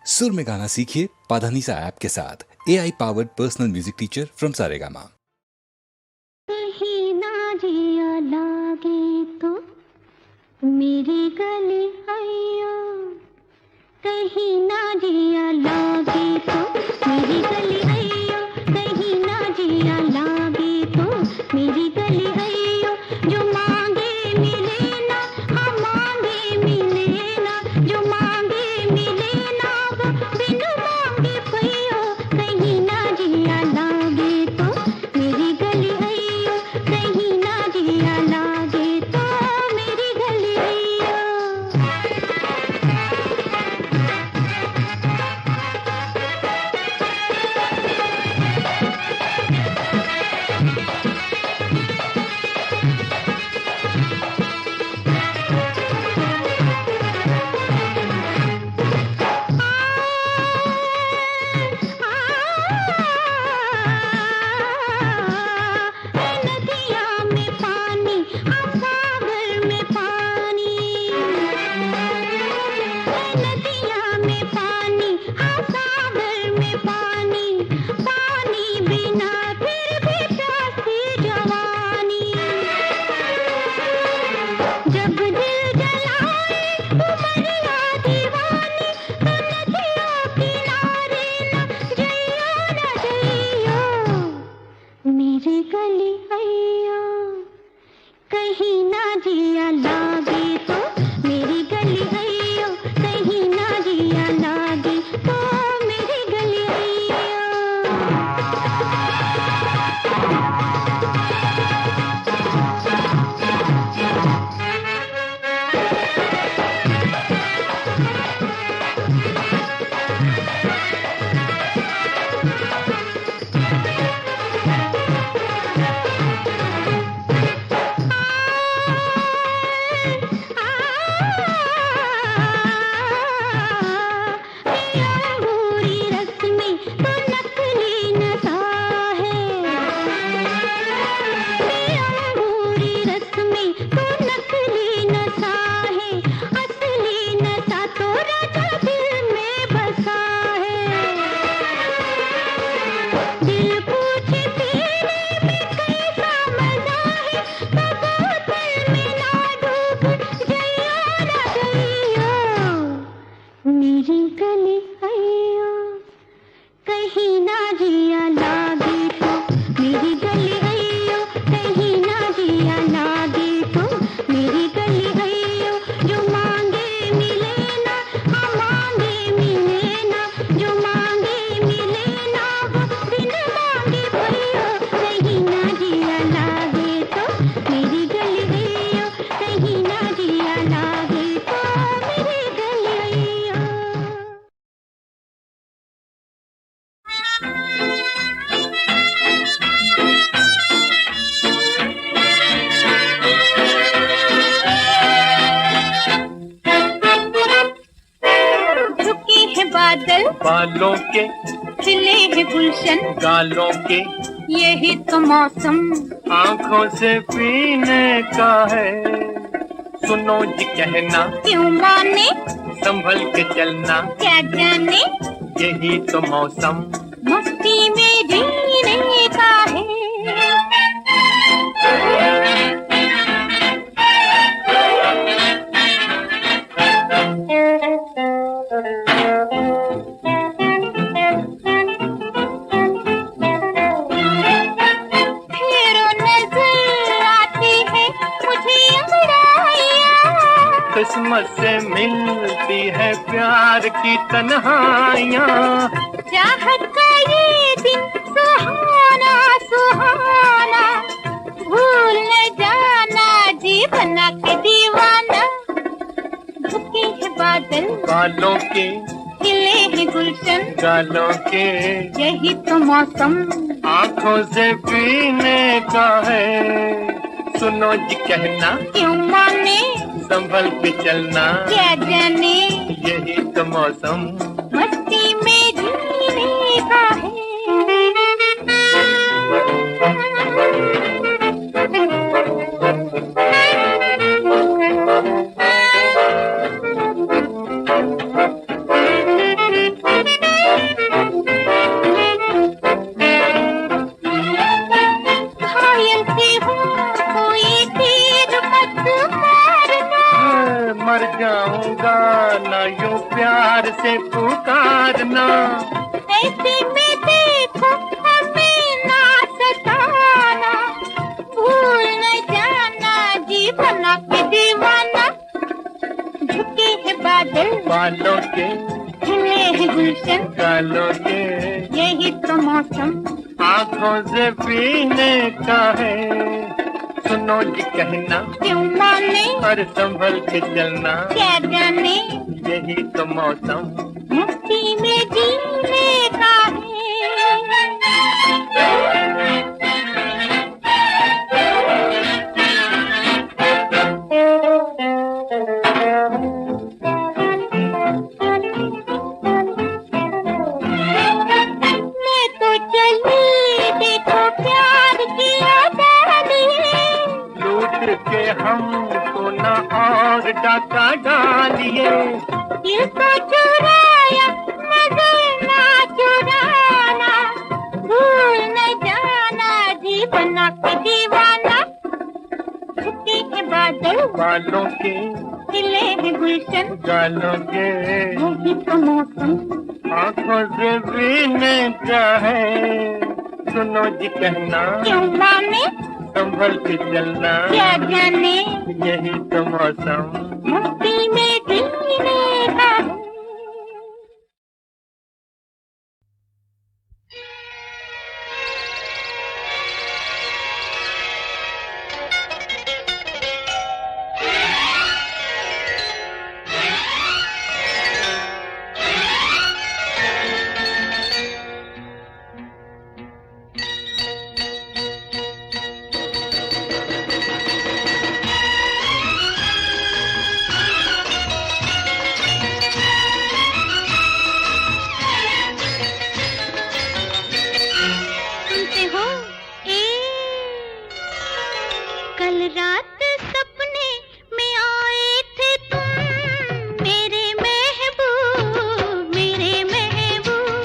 सुर में गाना सीखिए पाधानीसा ऐप के साथ। AI powered personal music teacher from Saregama. कहीं ना जिया लागे तो मेरी गली आइयो, कहीं ना जिया लागे तो मेरी गली आइयो, कहीं ना जिया लागे तो मेरी गली आइयो। जो मांगे मिले ना, हाँ मांगे मिले ना, जो मांगे मिले ना वो बिन मांगे पइयो। कहीं ना जिया लागे तो मेरी गली आइयो, कहीं ना जिया लागे तो मेरी गली आइयो। नदिया में पानी, सागर में पानी, नदिया में पानी, सागर में पानी, पानी बिना फिर भी प्यासी जवानी। जब दिल जलाए उमरिया दीवानी, तो नदिया किनारे न जइयो मेरी गली आइयो। कहीं ना जिया लागे तो मेरी गली आइयो, कहीं ना जिया लागे तो मेरी गली आइयो। अंगूरी रस में तो नकली नशा है, अंगूरी रस में तो नकली नशा है, असली नशा तो राजा दिल में बसा है। दिल पूछे तेरे में कैसा मजा है, तो बोतल में ना डूब जइयो ना जइयो मेरी गली आइयो। कहीं ना जिया लागे तो मेरी गली आइयो, कहीं ना जिया लागे तो मेरी गली आइयो। जो मांगे मिले ना, हाँ मांगे मिले ना, जो मांगे मिले ना वो बिन मांगे पइयो। कहीं ना जिया लागे तो मेरी गली आइयो, कहीं ना जिया लागे तो मेरी गली आइयो। रुके हैं बादल, बालों के खिले हैं गुलशन, गालों के यही तो मौसम आंखों से पीने का है। सुनो जी कहना, क्यों माने संभल के चलना, क्या जाने यही तो मौसम मस्ती में जीने का है। फेरो नजर आती है मुझे अंगड़ाइयाँ, किस्मत से मिलती है प्यार की तन्हाइयाँ। चाहत का ये दिन सुहाना सुहाना, भूल न जाना जी बना के दीवाना। झुके हैं बादल, बालों के खिले हैं गुलशन, गालों के यही तो मौसम आंखों से पीने का है। सुनो जी कहना, क्यों माने संभल के चलना, क्या जाने यही तो मौसम मस्ती में जीने का है। प्यार से पुकारना। ऐसे में देखो हमें ना सताना, भूल न जाना जी बना के दीवाना। झुके हैं बादल बालों के, खिले हैं गुलशन गालों के, यही तो मौसम आंखों से पीने का है। सुनो जी कहना क्यों माने, और संभल के चलना, क्या जाने यही तो मौसम मुक्ति में जीने का मैं तो चली देखो प्यार की आजादी, लूट के हमको न और डाका डालिए। दिल को चुराया नजर ना चुराना, भूल न जाना जी बना के दीवाना। झुके हैं बादल बालों के, खिले हैं गुलशन गालों के, यही तो मौसम आंखों से पीने का है। सुनो जी कहना क्यों माने, संभल के चलना, क्या जाने यही तो मौसम मुक्ति में जीने का सुनते हो ए, कल रात सपने में आए थे तुम मेरे महबूब, मेरे महबूब।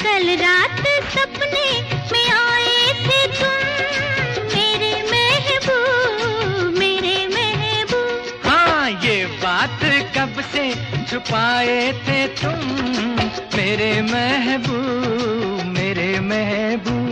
कल रात सपने में आए थे तुम मेरे महबूब, मेरे महबूब। हाँ, ये बात कब से छुपाए थे तुम मेरे महबूब, मेरे महबूब।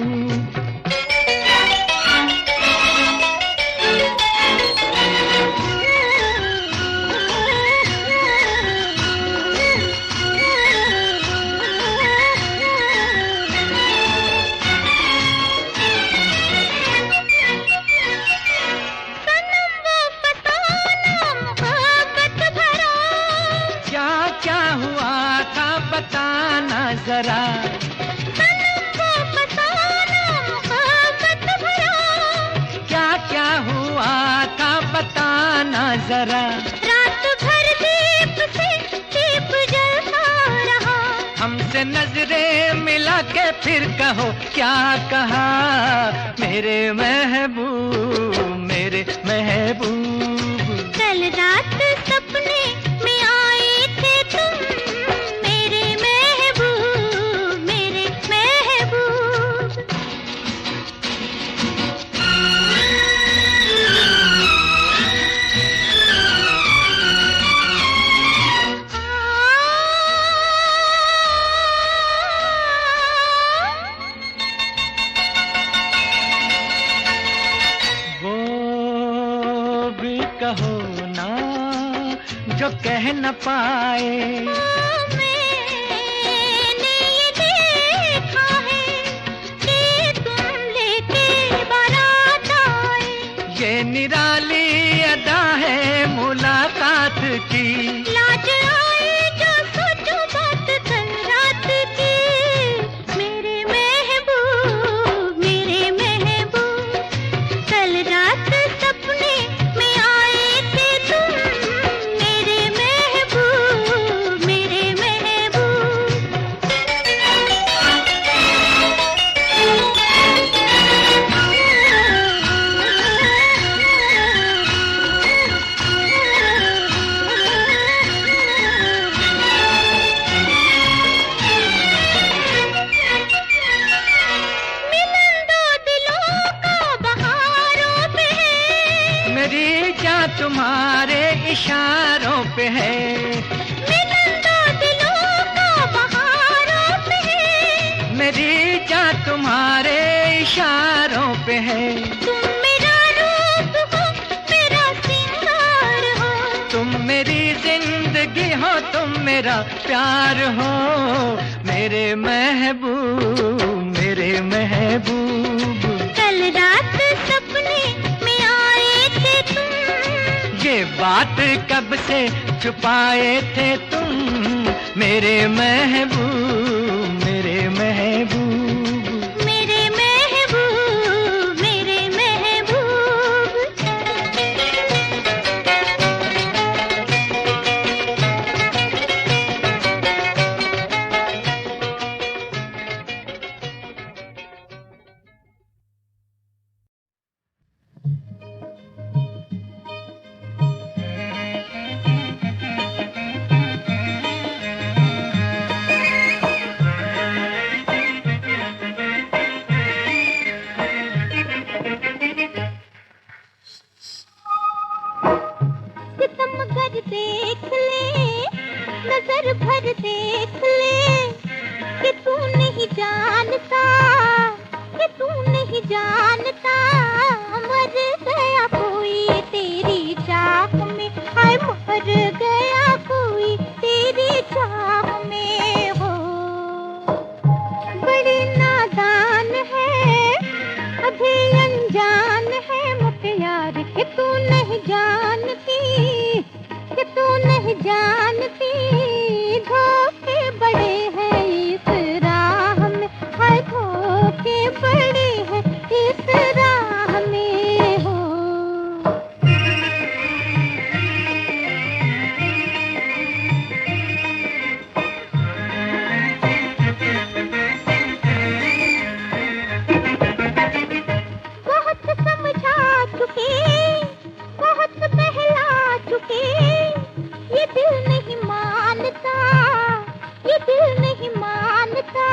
क्या क्या हुआ था बताना जरा, क्या क्या हुआ था बताना जरा। रात भर दीप से दीप जलता रहा, हमसे नजरें मिला के फिर कहो क्या कहा मेरे महबूब, मेरे महबूब। कल रात सपने में आए थे तुम मेरे महबूब, मेरे महबूब। वो भी कहो ना जो कह न पाए, मैंने ये देखा है कि तुम लेके बारात आए, ये निराली अदा है मुलाकात की। लाज आए जो सोचो बात कल रात की, मेरे महबूब, मेरे महबूब। कल रात सपने में आए थे तुम मेरे महबूब, मेरे महबूब। इशारों पे है। तुम मेरा रूप हो, मेरा सिंगार हो, तुम मेरी जिंदगी हो, तुम मेरा प्यार हो, मेरे महबूब, मेरे महबूब। कल रात सपने में आए थे तुम, ये बात कब से छुपाए थे तुम, मेरे महबूब, मेरे महबूब। मेरे महबूब, मेरे महबूब। सितमगर देख ले, नजर भर देख ले, कि तू नहीं जानता, कि तू नहीं जानता, मर गया कोई तेरी चाह में, हाय मर गया कोई तेरी चाह में हो। बड़ी नादान है, अभी अनजान है मुख्तार, कि तू नहीं जानती, कि तू नहीं जानती, धोखे बड़े हैं इस राह में, हाय धोखे बड़े हैं इस राह में हो। बहुत समझा चुके, बहुत बहला चुके, ये दिल नहीं मानता, ये दिल नहीं मानता,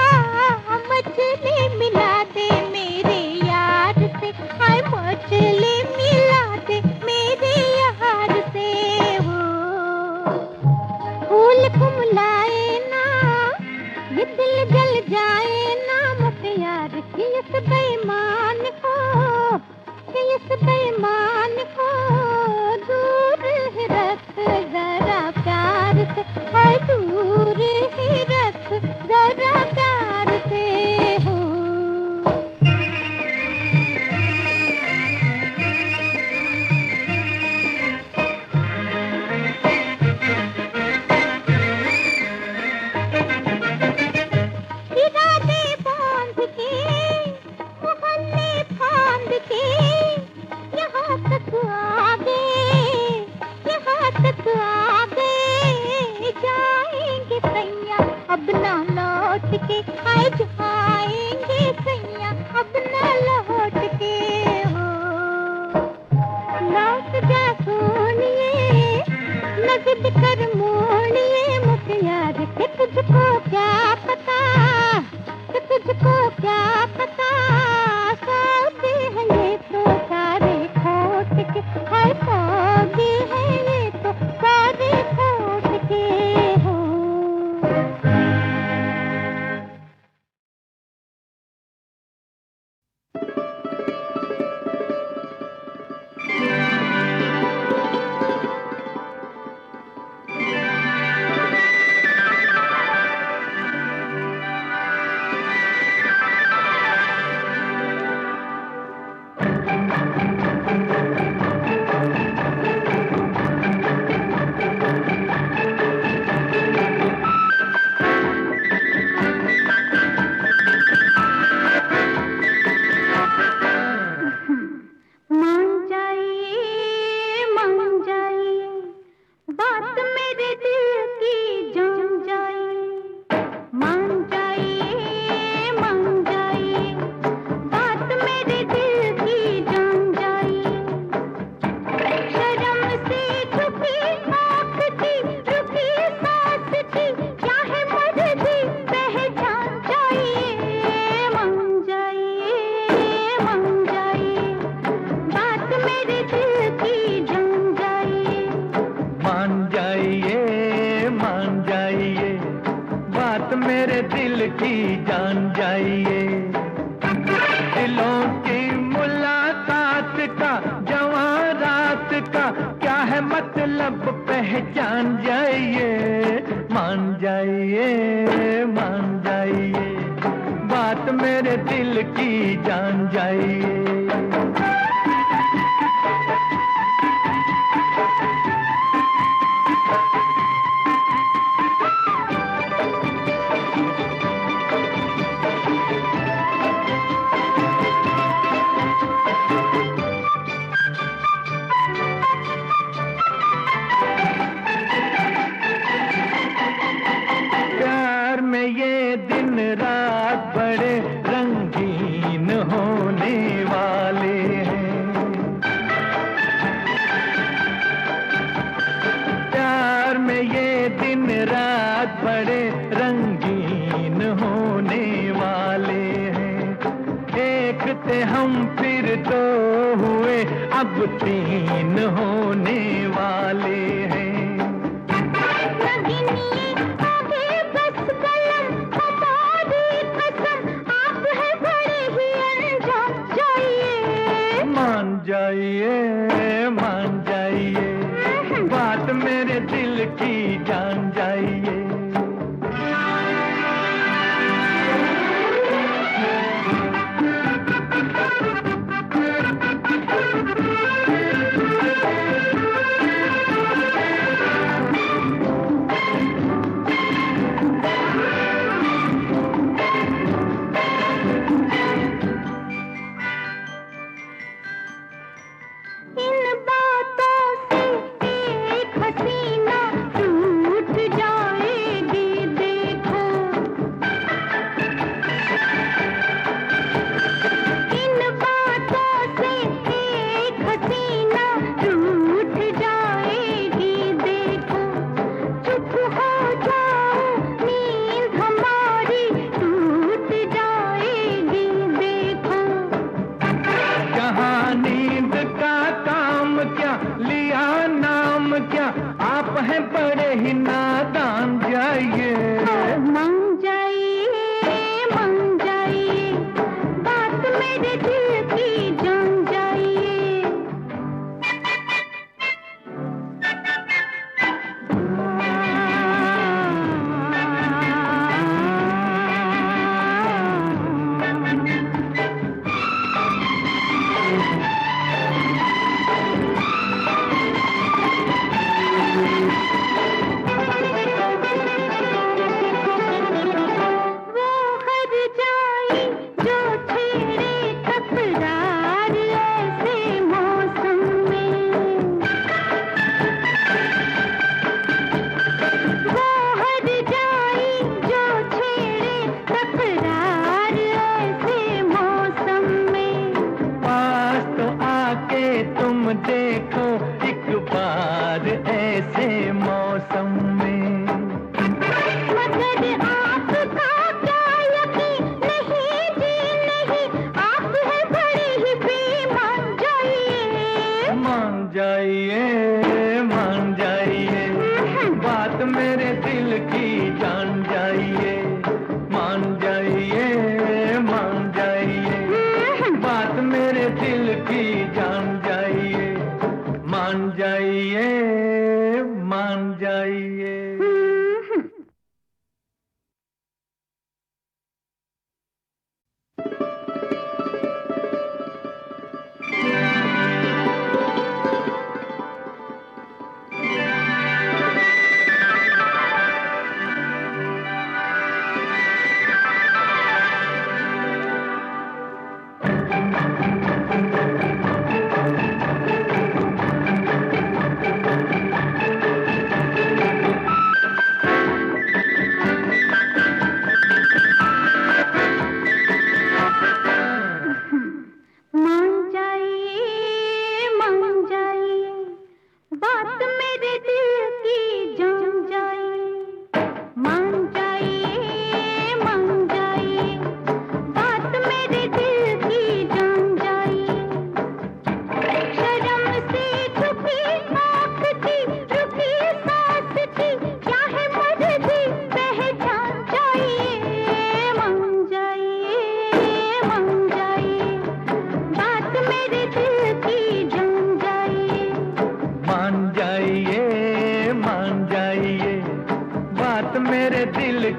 मचले मिला दे मेरे यार से, हाय मचले मिला दे मेरे यार से हो। फूल कुमलाए ना, ये दिल जल जाए ना, मुख्तार कि इस बेईमान को, कि इस बेईमान को दूर ही रख जरा प्यार से, हाय दूर ही रख जरा प्यार से हो। इरादे बांध के, मोहल्ले फांद के, यहाँ तक आ गए, यहाँ तक आ गए, जाएंगे सैया अब ना लौट के, आए जाएंगे सैया अब ना लौट के हो। लौट जा सोनिए, नगद कर मोड़िए मुख्तार, कि तुझको क्या पता, कि तुझको क्या पता, सौदे हैं ये तो सारे खोट के, हाय सौदे हैं ये तो सारे खोट के हो। मेरे दिल की जान जाइए। दिलों की मुलाकात का, जवां रात का क्या है मतलब पहचान जाइए, मान जाइए, मान जाइए, बात मेरे दिल की जान जाइए। प्यार में ये दिन रात बड़े रंगीन होने वाले हैं, प्यार में ये दिन रात बड़े रंगीन होने वाले हैं। एक थे हम फिर दो हुए, अब तीन होने वाले हैं। जाइए, मान जाइए, बात मेरे दिल की जान जाइए।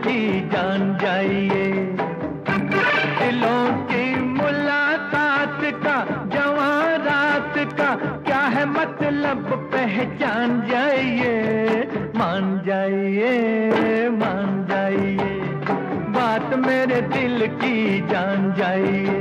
की जान जाइए। दिलों की मुलाकात का, जवां रात का क्या है मतलब पहचान जाइए। मान जाइए, मान जाइए, बात मेरे दिल की जान जाइए।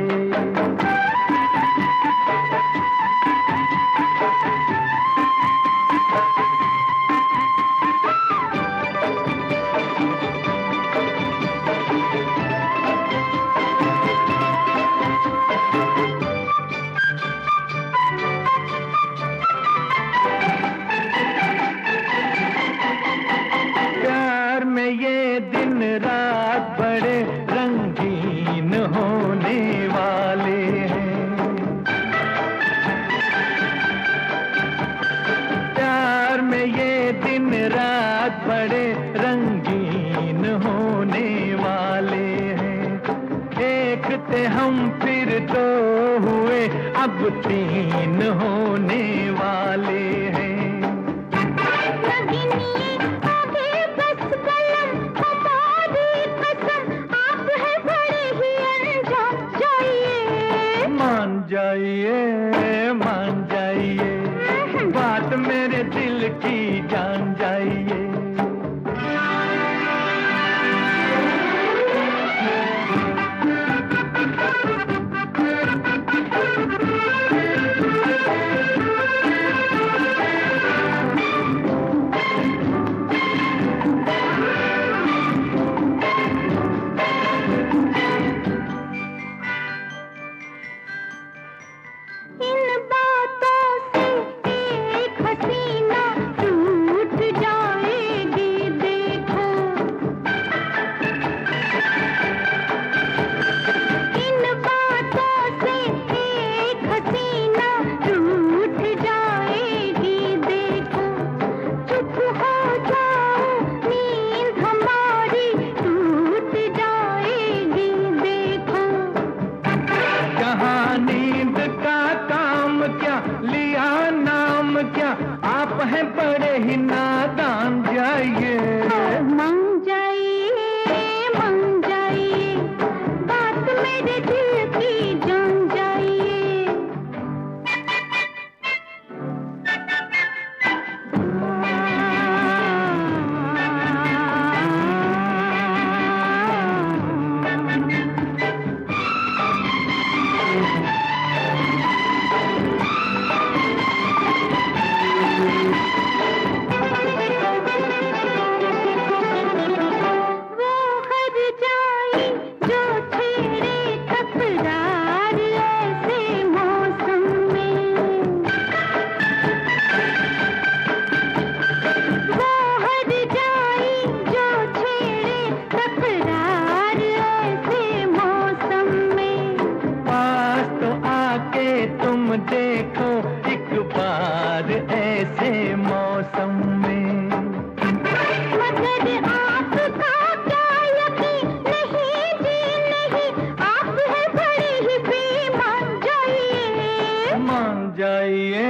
प्यार में ये दिन रात बड़े रंगीन होने वाले हैं। प्यार में ये दिन रात बड़े रंगीन होने वाले हैं। एक थे हम फिर दो हुए, अब तीन होने वाले हैं। मान जाइए, मान जाइए, बात मेरे दिल की जान जाइए। इन बातों से एक हसीना टूट जाएगी देखो। इन बातों से एक हसीना टूट जाएगी देखो। चुप हो जाओ, नींद हमारी टूट जाएगी देखो। कहाँ नींद का काम क्या, लिया नाम क्या, आप हैं बड़े ही नादान। जाइए, मान जाइए, मान जाइए, बात मेरे दिल की जान जाइए। वो हर जाई जो छेड़े तकरार ऐसे मौसम में। वो हर जाई जो छेड़े तकरार ऐसे मौसम में। पास तो आके तुम देखो एक बार ऐसे मौसम में। मगर आपका क्या यकीन नहीं जी नहीं, आप है बड़े ही बेईमान। जाइए, मान जाइए,